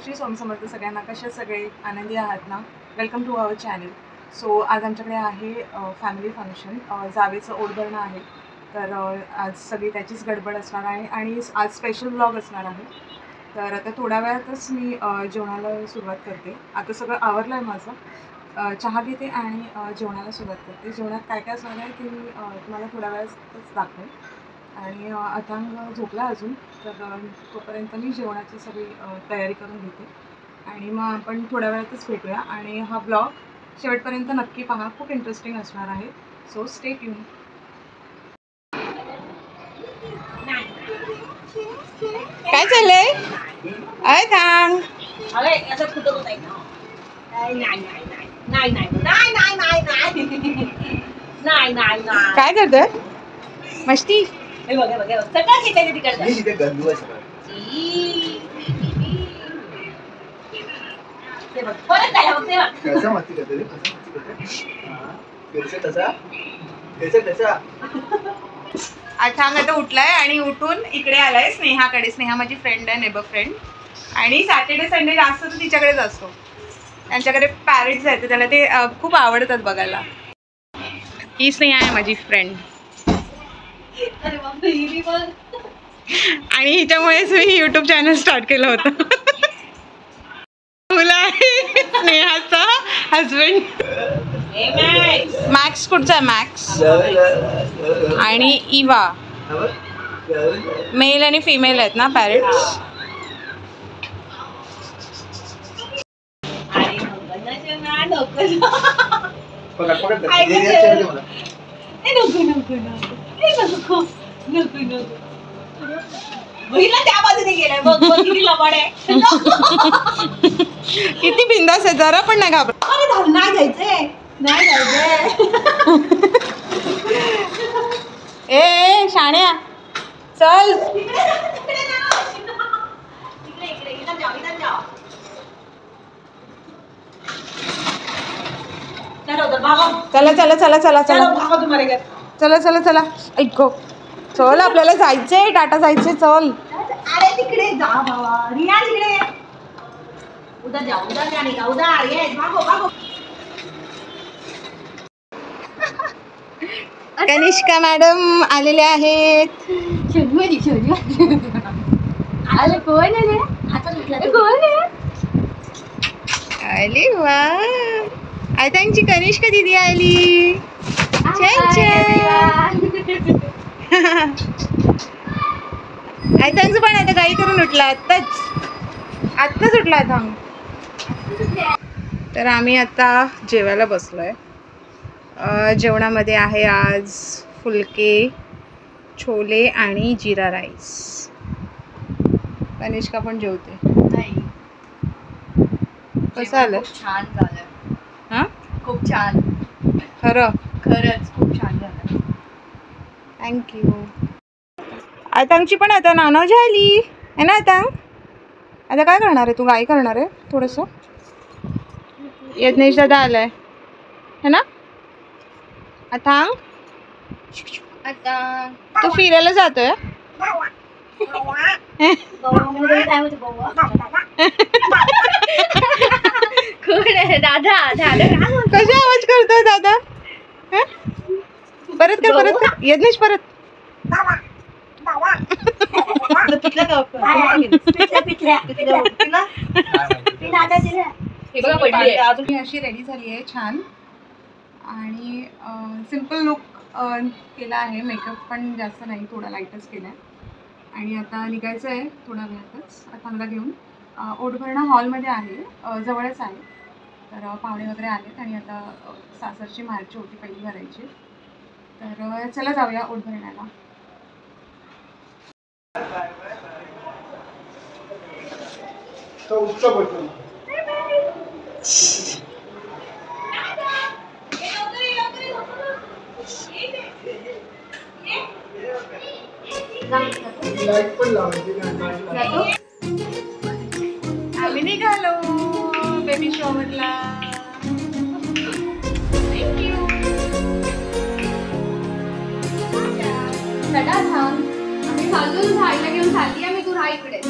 श्री स्वामी समर्थ सगळ्यांना. कशा सगळे आनंदी आहात ना? Welcome to our channel. So आज आमच्याकडे आहे फॅमिली फंक्शन, जावेचं ओढभरणं आहे. तर आज सगळी त्याचीच गडबड असणार आहे आणि आज स्पेशल व्लॉग असणार आहे. तर आता थोड्या वेळातच मी जेवणाला सुरुवात करते. आता सगळं आवरलं आहे माझं. चहा घेते आणि जेवणाला सुरुवात करते. जेवणात काय काय असणार आहे ते मी तुम्हाला थोड्या वेळातच दाखवेन. आणि अथांग झोपला अजून, तर तोपर्यंत मी जेवणाची सगळी तयारी करून घेते आणि मग आपण थोड्या वेळातच भेटूया. आणि हा ब्लॉग शेवटपर्यंत नक्की पहा, खूप इंटरेस्टिंग असणार आहे. So stay tune. काय चाललंय? अथांग काय करतोय? मस्ती. अथांग आता उठलाय आणि उठून इकडे आलाय स्नेहाकडे. स्नेहा माझी फ्रेंड आहे, नेबर फ्रेंड. आणि सॅटर्डे संडे जास्त तर तिच्याकडेच असतो. त्यांच्याकडे पॅरेट्स आहेत, त्याला ते खूप आवडतात बघायला. ही स्नेहा आहे माझी फ्रेंड. आणि हिच्यामुळेच मी यूट्यूब चॅनल स्टार्ट केलं होतं. मुलं आहे स्नेहाचा हजबंड मॅक्स. कुठचा आहे मॅक्स? आणि इवा. मेल आणि फिमेल आहेत ना पॅरेट्स. किती बिंदास आहे, जरा पण नाही घाबरत. ए शाण्या चल. चला चला चला चला चला चला चला चला. ऐको चल, आपल्याला जायचंय, टाटा जायचंय. चल. अरे तिकडे जा बाबा, रिया तिकडे. उधर जा, उधर जाने का, उधर. ये भागो भागो. कनिष्का मॅडम आलेल्या आहेत. अरे कोण आहे? आता सुटला कोण आहे? अरे वा, अथांगची कनिष्का दीदी आली. छान छान. अथांगचं पण आता काही करून उठला. आत्ताच उठला अथांग. तर आम्ही आता जेवायला बसलोय. जेवणामध्ये आहे आज फुलके, छोले आणि जिरा राईस. कनिष्का पण जेवते. कसं आलं? छान झालं. हां, खूप छान. खरंच खूप छान झालं. थँक्यू. अथांगची पण आता नानव झाली आहे ना अथांग? आता काय करणार आहे तू? काय करणार आहे? थोडंसं यज्ञेश दादा आलाय है ना अथांग? तू फिरायला जातोय? दादा कशा आवाज करतोय दादा? परत कर यज्ञेश परत. अजून अशी रेडी झाली आहे छान. आणि सिम्पल लुक केला आहे. मेकअप पण जास्त नाही, थोडा लाईटच केला आहे. आणि आता निघायचं आहे थोड्या वेळातच अथांगला घेऊन. ओढभरणा हॉलमध्ये आहे, जवळच आहे. तर पाहुणे वगैरे आलेत आणि आता सासरची मार्ची होती पहिली भरायची. तर चला जाऊया ओढभरण्याला. आम्ही निघालो बेबी शॉवरला. थँक्यू. आम्ही चाललो राहायला घेऊन चालली. आम्ही तू राहा इकडे.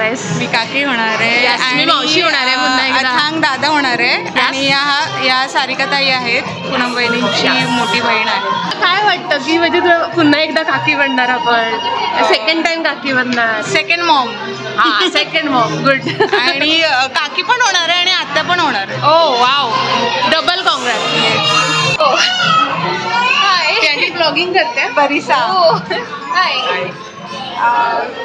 आहेस? मी काकी होणार आहे मी मावशी होणार आहे पुन्हा एकदा. अथांग दादा होणार आहे आणि या सारिकाताई आहेत पूनम वहिनींची मोठी बहीण आहे. काय वाटतं की म्हणजे तुला पुन्हा एकदा काकी बनणार आपण? सेकंड टाइम काकी बनणार? Second Maugham. हा, सेकंड मॉम. गुड. आणि काकी पण होणार आहे आणि आत्या पण होणार आहे. ओ वाव, डबल कॉंग्रॅट. हाय, ब्लॉगिंग करते बरीसा. हाय.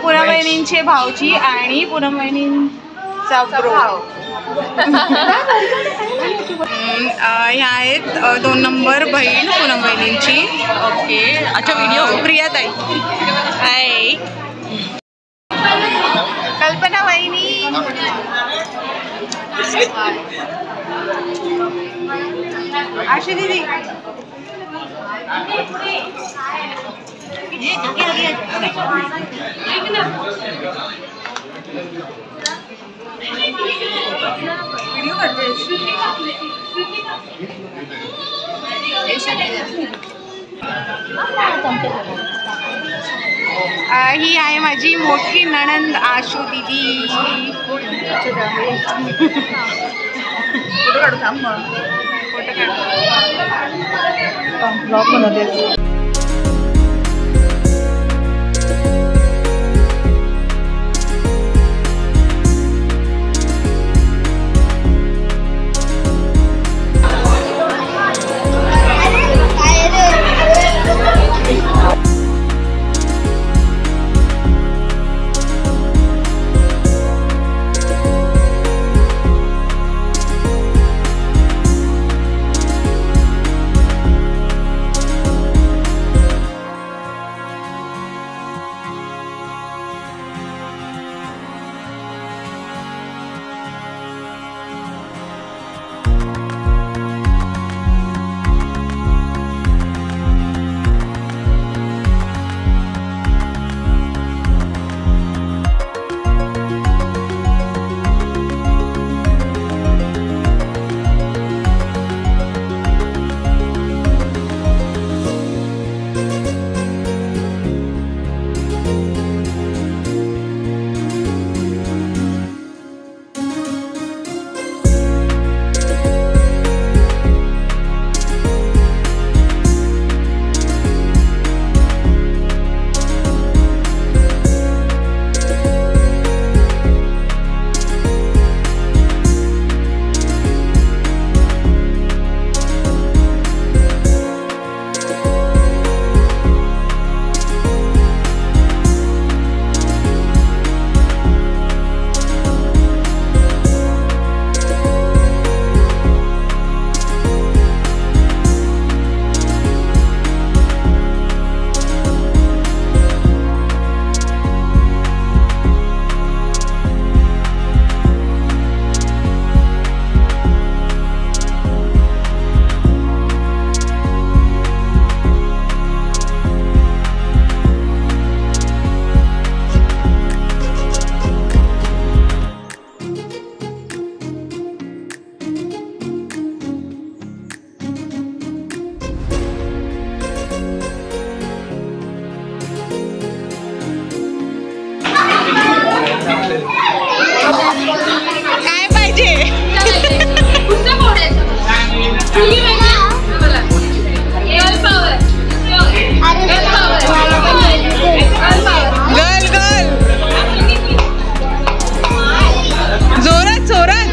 पूनम वहिनींचे भाऊजी आणि पूनम वहिनींचा ब्रो. ह्या आहेत 2 नंबर बहीण पूनम वहिनींची. ओके. अच्छा, व्हिडिओ प्रियाताई. हाय. कल्पना वहिनी. आशी दीदी. व्हिडिओ करतेस? ही आहे माझी मोठी नणंद आशू दीदी. फोटो काढू थांब मग. फोटो काढू. ब्लॉग बनवते. काय पाहिजे? गर्ल गर्ल जोरात जोरात.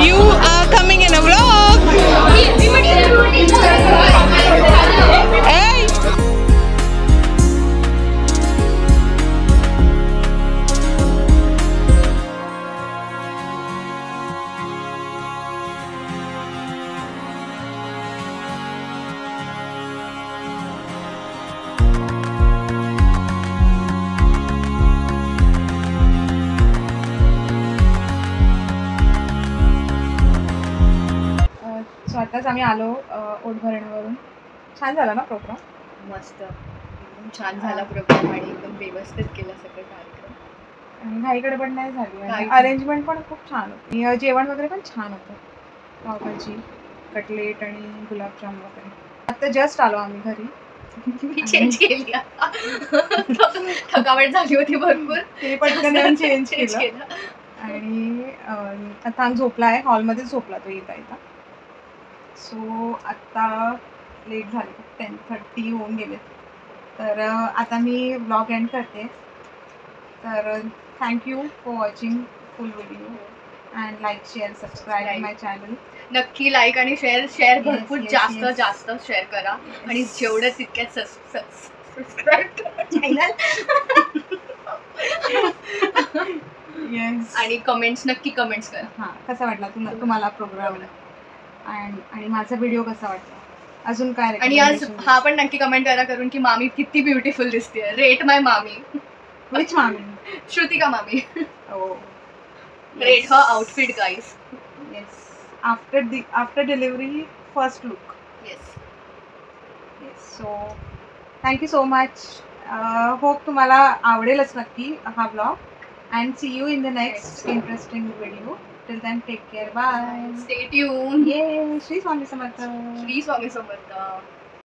You are coming in a vlog. Hey. So आताच आम्ही आलो ओटभरण्यावरून. छान झाला ना प्रोग्राम? मस्त, एकदम छान झाला प्रोग्राम आणि एकदम व्यवस्थित केला सगळं कार्यक्रम. आणि घाई गडबड नाही झाली आणि काहीच अरेंजमेंट पण खूप छान होती. जेवण वगैरे पण छान होतं. पावभाजी, कटलेट आणि गुलाबजाम वगैरे. आता जस्ट आलो आम्ही घरी. मी चेंज केली आता. थकावट झाली होती भरपूर. ते पटकन येऊन चेंज चेंज केलं केलं. आणि आता आम्ही झोपला आहे. हॉलमध्येच झोपला तो येता येता. सो आत्ता लेट झाले, 10:30 होऊन गेले. तर आता मी ब्लॉग एंड करते. तर thank you for watching full video and like share subscribe my channel. नक्की लाईक आणि शेअर भरपूर yes, जास्त yes. जास्त शेअर करा आणि जेवढं तितक्यात सबस्क्राईब करा चॅनल. येस. आणि कमेंट्स नक्की कमेंट्स करा. हां, कसा वाटला तुम्हाला प्रोग्राम आणि माझा व्हिडिओ कसा वाटला, अजून काय आणि आज recommendation हा पण नक्की कमेंट करा करून की मामी किती ब्युटिफुल दिसते. रेट माय मामी. विच मामी? श्रुतिका मामी. Oh, rate her outfit guys. yes. After delivery, first look. Yes. Yes. So thank you so much. Hope तुम्हाला आवडेलच नक्की हा blog. And see you in the next interesting video. Till then, take care. Bye. Stay tune. Yay! Shri Swami Samarth. Shri Swami Samarth.